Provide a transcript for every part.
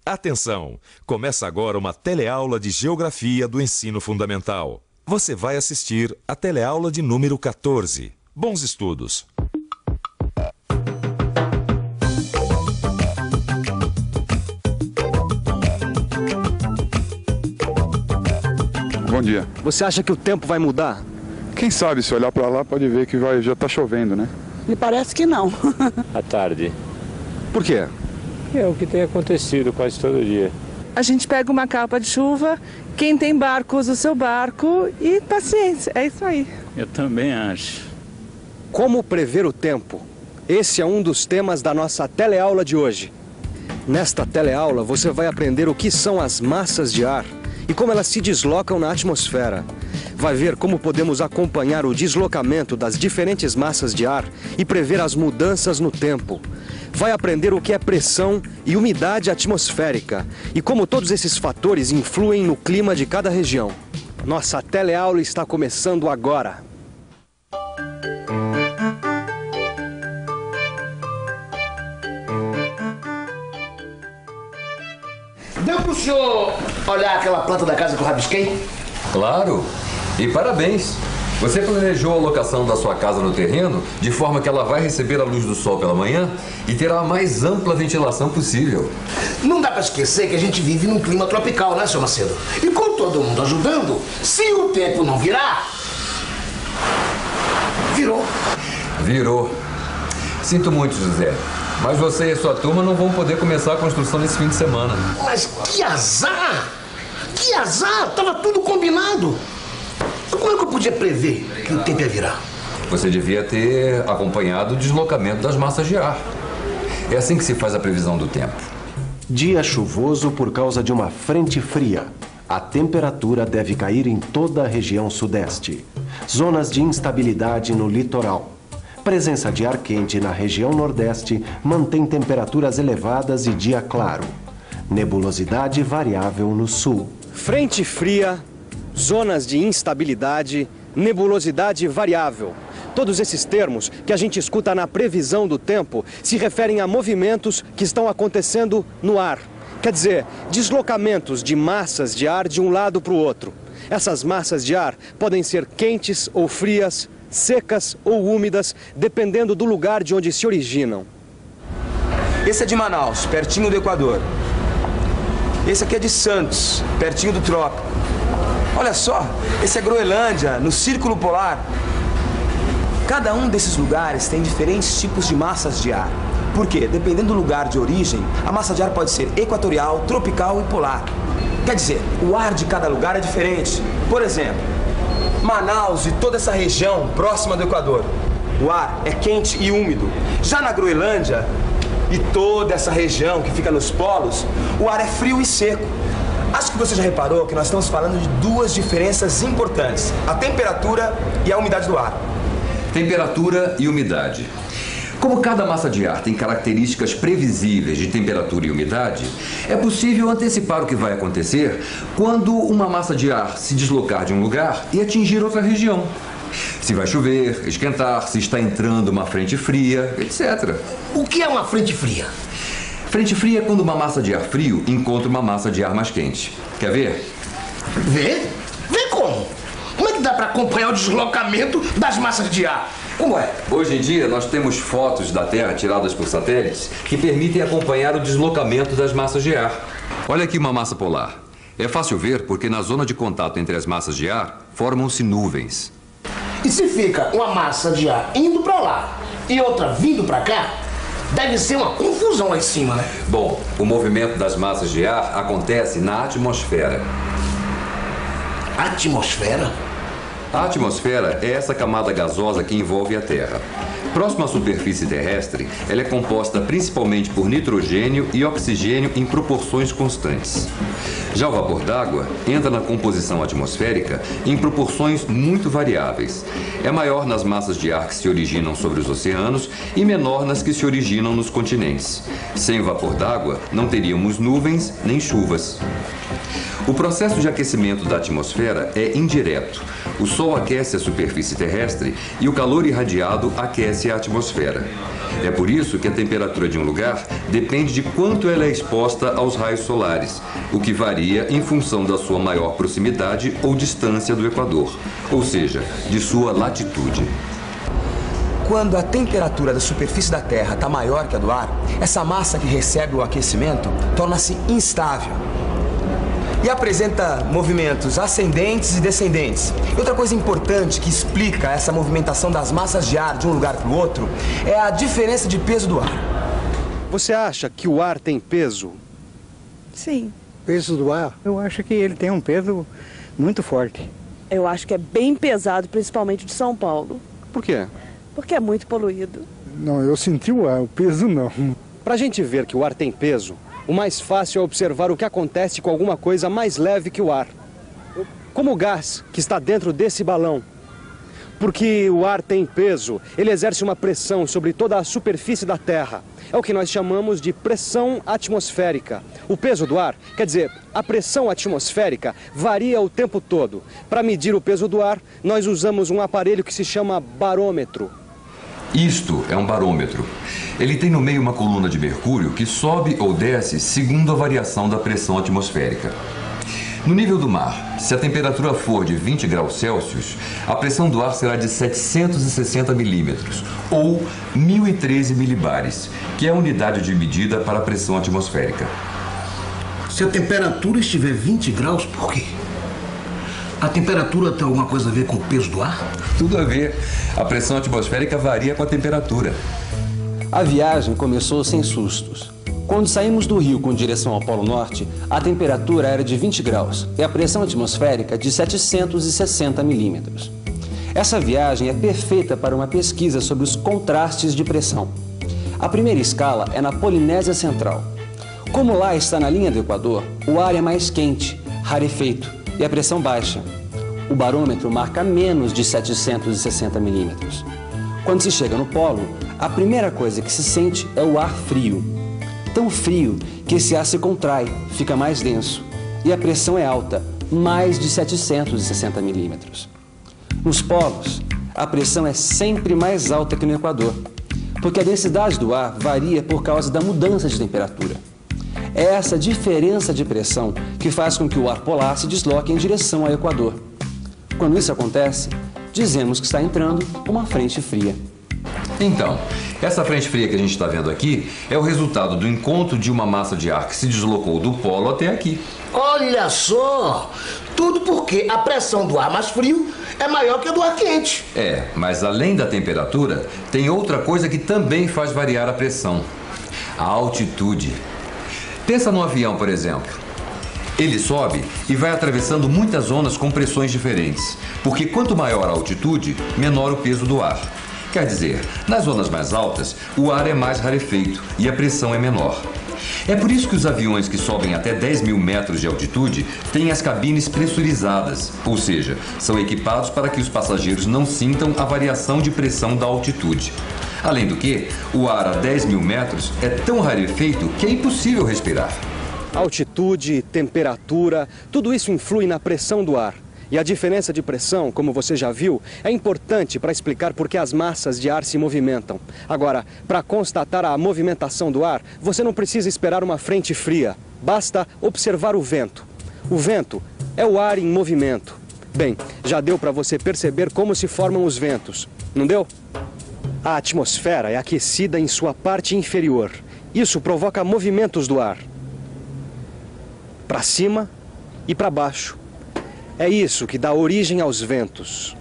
Atenção! Começa agora uma teleaula de Geografia do Ensino Fundamental. Você vai assistir a teleaula de número 14. Bons estudos! Bom dia. Você acha que o tempo vai mudar? Quem sabe, se olhar para lá, pode ver que já está chovendo, né? Me parece que não. À tarde. Por quê? É o que tem acontecido quase todo dia. A gente pega uma capa de chuva, quem tem barco usa o seu barco e paciência, é isso aí. Eu também acho. Como prever o tempo? Esse é um dos temas da nossa teleaula de hoje. Nesta teleaula você vai aprender o que são as massas de ar e como elas se deslocam na atmosfera. Vai ver como podemos acompanhar o deslocamento das diferentes massas de ar e prever as mudanças no tempo. Vai aprender o que é pressão e umidade atmosférica e como todos esses fatores influem no clima de cada região. Nossa teleaula está começando agora. Deu pro senhor olhar aquela planta da casa que eu rabisquei? Claro! E parabéns! Você planejou a locação da sua casa no terreno de forma que ela vai receber a luz do sol pela manhã e terá a mais ampla ventilação possível. Não dá pra esquecer que a gente vive num clima tropical, né, seu Macedo? E com todo mundo ajudando, se o tempo não virar... Virou. Virou. Sinto muito, José. Mas você e a sua turma não vão poder começar a construção nesse fim de semana. Mas que azar! Que azar! Tava tudo combinado. Como é que eu podia prever que o tempo ia virar? Você devia ter acompanhado o deslocamento das massas de ar. É assim que se faz a previsão do tempo. Dia chuvoso por causa de uma frente fria. A temperatura deve cair em toda a região sudeste. Zonas de instabilidade no litoral. Presença de ar quente na região nordeste mantém temperaturas elevadas e dia claro. Nebulosidade variável no sul. Frente fria, zonas de instabilidade, nebulosidade variável. Todos esses termos que a gente escuta na previsão do tempo se referem a movimentos que estão acontecendo no ar. Quer dizer, deslocamentos de massas de ar de um lado para o outro. Essas massas de ar podem ser quentes ou frias, secas ou úmidas, dependendo do lugar de onde se originam. Esse é de Manaus, pertinho do Equador. Esse aqui é de Santos, pertinho do trópico. Olha só, esse é Groenlândia, no Círculo Polar. Cada um desses lugares tem diferentes tipos de massas de ar. Por quê? Dependendo do lugar de origem, a massa de ar pode ser equatorial, tropical e polar. Quer dizer, o ar de cada lugar é diferente. Por exemplo, Manaus e toda essa região próxima do Equador, o ar é quente e úmido. Já na Groenlândia e toda essa região que fica nos polos, o ar é frio e seco. Acho que você já reparou que nós estamos falando de duas diferenças importantes: a temperatura e a umidade do ar. Temperatura e umidade. Como cada massa de ar tem características previsíveis de temperatura e umidade, é possível antecipar o que vai acontecer quando uma massa de ar se deslocar de um lugar e atingir outra região. Se vai chover, esquentar, se está entrando uma frente fria, etc. O que é uma frente fria? Frente fria é quando uma massa de ar frio encontra uma massa de ar mais quente. Quer ver? Ver? Ver como? Como é que dá para acompanhar o deslocamento das massas de ar? Como é? Hoje em dia nós temos fotos da Terra tiradas por satélites que permitem acompanhar o deslocamento das massas de ar. Olha aqui uma massa polar. É fácil ver porque na zona de contato entre as massas de ar formam-se nuvens. E se fica uma massa de ar indo para lá e outra vindo para cá, deve ser uma confusão lá em cima, né? Bom, o movimento das massas de ar acontece na atmosfera. Atmosfera? A atmosfera é essa camada gasosa que envolve a Terra. Próxima à superfície terrestre, ela é composta principalmente por nitrogênio e oxigênio em proporções constantes. Já o vapor d'água entra na composição atmosférica em proporções muito variáveis. É maior nas massas de ar que se originam sobre os oceanos e menor nas que se originam nos continentes. Sem o vapor d'água, não teríamos nuvens nem chuvas. O processo de aquecimento da atmosfera é indireto. O Sol aquece a superfície terrestre e o calor irradiado aquece a atmosfera. É por isso que a temperatura de um lugar depende de quanto ela é exposta aos raios solares, o que varia em função da sua maior proximidade ou distância do Equador, ou seja, de sua latitude. Quando a temperatura da superfície da Terra está maior que a do ar, essa massa que recebe o aquecimento torna-se instável e apresenta movimentos ascendentes e descendentes. E outra coisa importante que explica essa movimentação das massas de ar de um lugar para o outro é a diferença de peso do ar. Você acha que o ar tem peso? Sim. Peso do ar? Eu acho que ele tem um peso muito forte. Eu acho que é bem pesado, principalmente de São Paulo. Por quê? Porque é muito poluído. Não, eu senti o ar, o peso não. Para a gente ver que o ar tem peso, o mais fácil é observar o que acontece com alguma coisa mais leve que o ar. Como o gás que está dentro desse balão. Porque o ar tem peso, ele exerce uma pressão sobre toda a superfície da Terra. É o que nós chamamos de pressão atmosférica. O peso do ar, quer dizer, a pressão atmosférica varia o tempo todo. Para medir o peso do ar, nós usamos um aparelho que se chama barômetro. Isto é um barômetro. Ele tem no meio uma coluna de mercúrio que sobe ou desce segundo a variação da pressão atmosférica. No nível do mar, se a temperatura for de 20 graus Celsius, a pressão do ar será de 760 milímetros, ou 1013 milibares, que é a unidade de medida para a pressão atmosférica. Se a temperatura estiver 20 graus, por quê? A temperatura tem alguma coisa a ver com o peso do ar? Tudo a ver. A pressão atmosférica varia com a temperatura. A viagem começou sem sustos. Quando saímos do Rio com direção ao Polo Norte, a temperatura era de 20 graus e a pressão atmosférica de 760 milímetros. Essa viagem é perfeita para uma pesquisa sobre os contrastes de pressão. A primeira escala é na Polinésia Central. Como lá está na linha do Equador, o ar é mais quente, rarefeito e a pressão baixa. O barômetro marca menos de 760 milímetros. Quando se chega no polo, a primeira coisa que se sente é o ar frio. Tão frio que esse ar se contrai, fica mais denso. E a pressão é alta, mais de 760 milímetros. Nos polos, a pressão é sempre mais alta que no Equador, porque a densidade do ar varia por causa da mudança de temperatura. É essa diferença de pressão que faz com que o ar polar se desloque em direção ao Equador. Quando isso acontece, dizemos que está entrando uma frente fria. Então, essa frente fria que a gente está vendo aqui é o resultado do encontro de uma massa de ar que se deslocou do polo até aqui. Olha só! Tudo porque a pressão do ar mais frio é maior que a do ar quente. É, mas além da temperatura, tem outra coisa que também faz variar a pressão: a altitude. Pensa num avião, por exemplo. Ele sobe e vai atravessando muitas zonas com pressões diferentes, porque quanto maior a altitude, menor o peso do ar. Quer dizer, nas zonas mais altas, o ar é mais rarefeito e a pressão é menor. É por isso que os aviões que sobem até 10 mil metros de altitude têm as cabines pressurizadas, ou seja, são equipados para que os passageiros não sintam a variação de pressão da altitude. Além do que, o ar a 10 mil metros é tão rarefeito que é impossível respirar. Altitude, temperatura, tudo isso influi na pressão do ar. E a diferença de pressão, como você já viu, é importante para explicar por que as massas de ar se movimentam. Agora, para constatar a movimentação do ar, você não precisa esperar uma frente fria. Basta observar o vento. O vento é o ar em movimento. Bem, já deu para você perceber como se formam os ventos, não deu? A atmosfera é aquecida em sua parte inferior. Isso provoca movimentos do ar. Para cima e para baixo. É isso que dá origem aos ventos.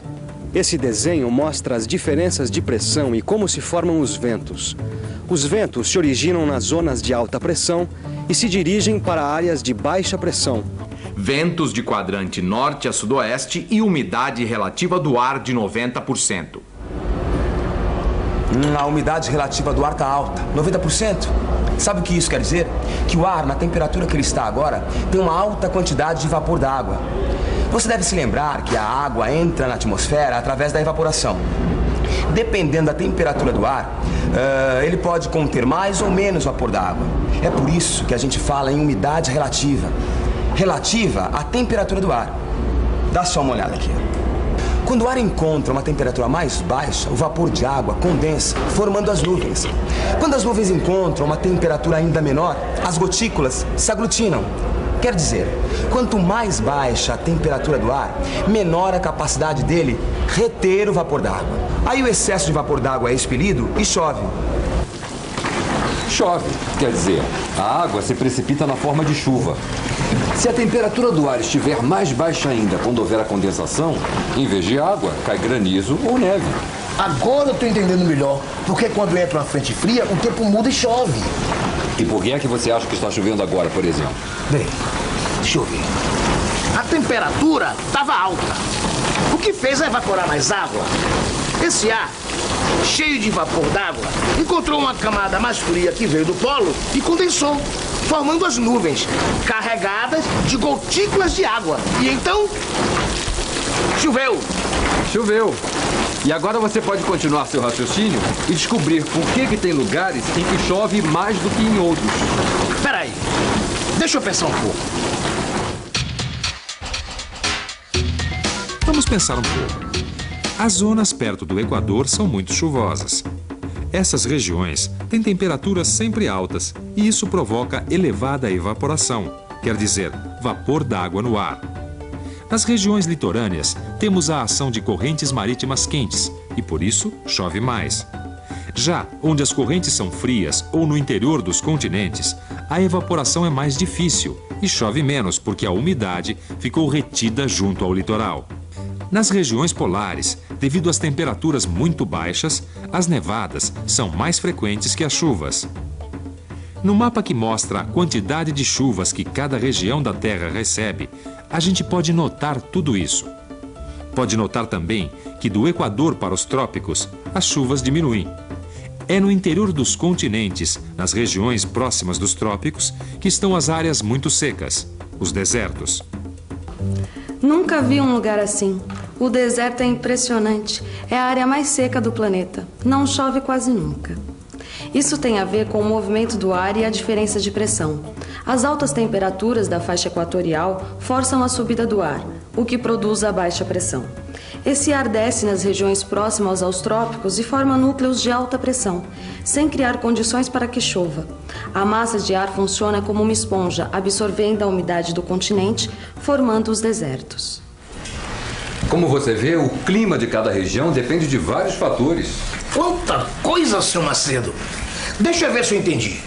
Esse desenho mostra as diferenças de pressão e como se formam os ventos. Os ventos se originam nas zonas de alta pressão e se dirigem para áreas de baixa pressão. Ventos de quadrante norte a sudoeste e umidade relativa do ar de 90%. A umidade relativa do ar está alta, 90%. Sabe o que isso quer dizer? Que o ar, na temperatura que ele está agora, tem uma alta quantidade de vapor d'água. Você deve se lembrar que a água entra na atmosfera através da evaporação. Dependendo da temperatura do ar, ele pode conter mais ou menos vapor d'água. É por isso que a gente fala em umidade relativa. relativa à temperatura do ar. Dá só uma olhada aqui. Quando o ar encontra uma temperatura mais baixa, o vapor de água condensa, formando as nuvens. Quando as nuvens encontram uma temperatura ainda menor, as gotículas se aglutinam. Quer dizer, quanto mais baixa a temperatura do ar, menor a capacidade dele reter o vapor d'água. Aí o excesso de vapor d'água é expelido e chove. Chove, quer dizer, a água se precipita na forma de chuva. Se a temperatura do ar estiver mais baixa ainda quando houver a condensação, em vez de água, cai granizo ou neve. Agora eu tô entendendo melhor, porque quando entra uma frente fria, o tempo muda e chove. E por que é que você acha que está chovendo agora, por exemplo? Bem, deixa eu ver. A temperatura estava alta, o que fez evaporar mais água. Esse ar, cheio de vapor d'água, encontrou uma camada mais fria que veio do polo e condensou, formando as nuvens, carregadas de gotículas de água. E então, choveu. Choveu. E agora você pode continuar seu raciocínio e descobrir por que tem lugares em que chove mais do que em outros. Peraí, deixa eu pensar um pouco. Vamos pensar um pouco. As zonas perto do Equador são muito chuvosas. Essas regiões têm temperaturas sempre altas e isso provoca elevada evaporação, quer dizer, vapor d'água no ar. Nas regiões litorâneas, temos a ação de correntes marítimas quentes e, por isso, chove mais. Já onde as correntes são frias ou no interior dos continentes, a evaporação é mais difícil e chove menos porque a umidade ficou retida junto ao litoral. Nas regiões polares, devido às temperaturas muito baixas, as nevadas são mais frequentes que as chuvas. No mapa que mostra a quantidade de chuvas que cada região da Terra recebe, a gente pode notar tudo isso. Pode notar também que do Equador para os trópicos, as chuvas diminuem. É no interior dos continentes, nas regiões próximas dos trópicos, que estão as áreas muito secas, os desertos. Nunca vi um lugar assim. O deserto é impressionante. É a área mais seca do planeta. Não chove quase nunca. Isso tem a ver com o movimento do ar e a diferença de pressão. As altas temperaturas da faixa equatorial forçam a subida do ar, o que produz a baixa pressão. Esse ar desce nas regiões próximas aos trópicos e forma núcleos de alta pressão, sem criar condições para que chova. A massa de ar funciona como uma esponja, absorvendo a umidade do continente, formando os desertos. Como você vê, o clima de cada região depende de vários fatores. Quanta coisa, seu Macedo! Deixa eu ver se eu entendi.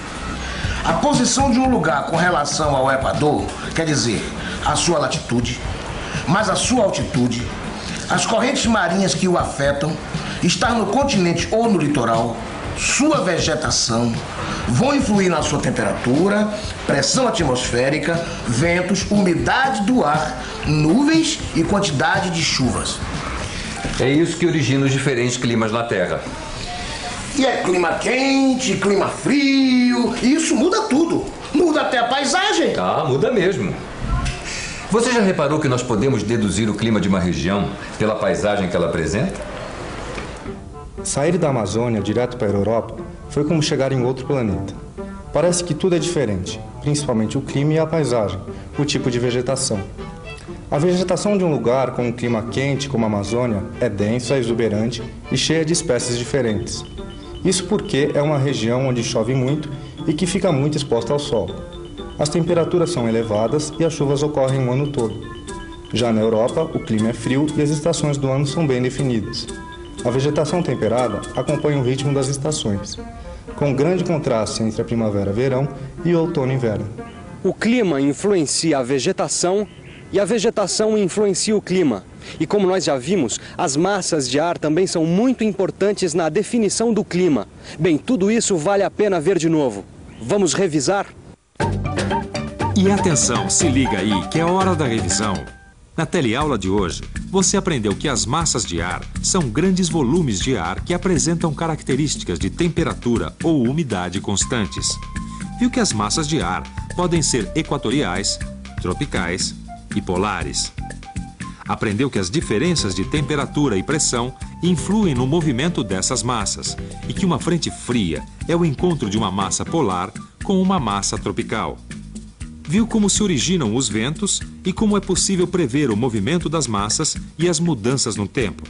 A posição de um lugar com relação ao Equador, quer dizer, a sua latitude, mais a sua altitude, as correntes marinhas que o afetam, estar no continente ou no litoral, sua vegetação, vão influir na sua temperatura, pressão atmosférica, ventos, umidade do ar, nuvens e quantidade de chuvas. É isso que origina os diferentes climas na Terra. E é clima quente, clima frio, e isso muda tudo. Muda até a paisagem. Ah, muda mesmo. Você já reparou que nós podemos deduzir o clima de uma região pela paisagem que ela apresenta? Sair da Amazônia direto para a Europa foi como chegar em outro planeta. Parece que tudo é diferente, principalmente o clima e a paisagem, o tipo de vegetação. A vegetação de um lugar com um clima quente como a Amazônia é densa, exuberante e cheia de espécies diferentes. Isso porque é uma região onde chove muito e que fica muito exposta ao sol. As temperaturas são elevadas e as chuvas ocorrem o ano todo. Já na Europa, o clima é frio e as estações do ano são bem definidas. A vegetação temperada acompanha o ritmo das estações, com grande contraste entre a primavera e verão e outono e inverno. O clima influencia a vegetação e a vegetação influencia o clima. E como nós já vimos, as massas de ar também são muito importantes na definição do clima. Bem, tudo isso vale a pena ver de novo. Vamos revisar? E atenção, se liga aí que é hora da revisão. Na teleaula de hoje, você aprendeu que as massas de ar são grandes volumes de ar que apresentam características de temperatura ou umidade constantes. Viu que as massas de ar podem ser equatoriais, tropicais e polares. Aprendeu que as diferenças de temperatura e pressão influem no movimento dessas massas e que uma frente fria é o encontro de uma massa polar com uma massa tropical. Viu como se originam os ventos e como é possível prever o movimento das massas e as mudanças no tempo.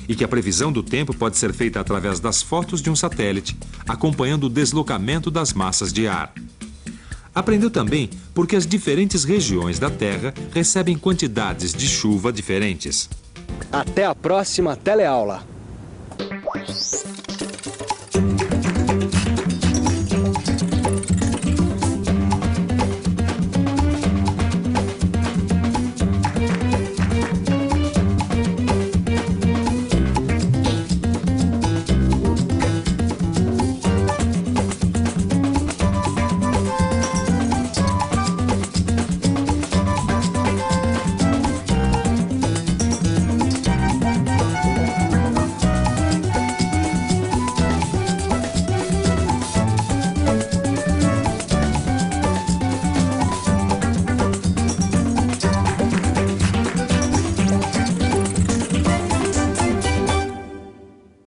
E que a previsão do tempo pode ser feita através das fotos de um satélite, acompanhando o deslocamento das massas de ar. Aprendeu também porque as diferentes regiões da Terra recebem quantidades de chuva diferentes. Até a próxima teleaula!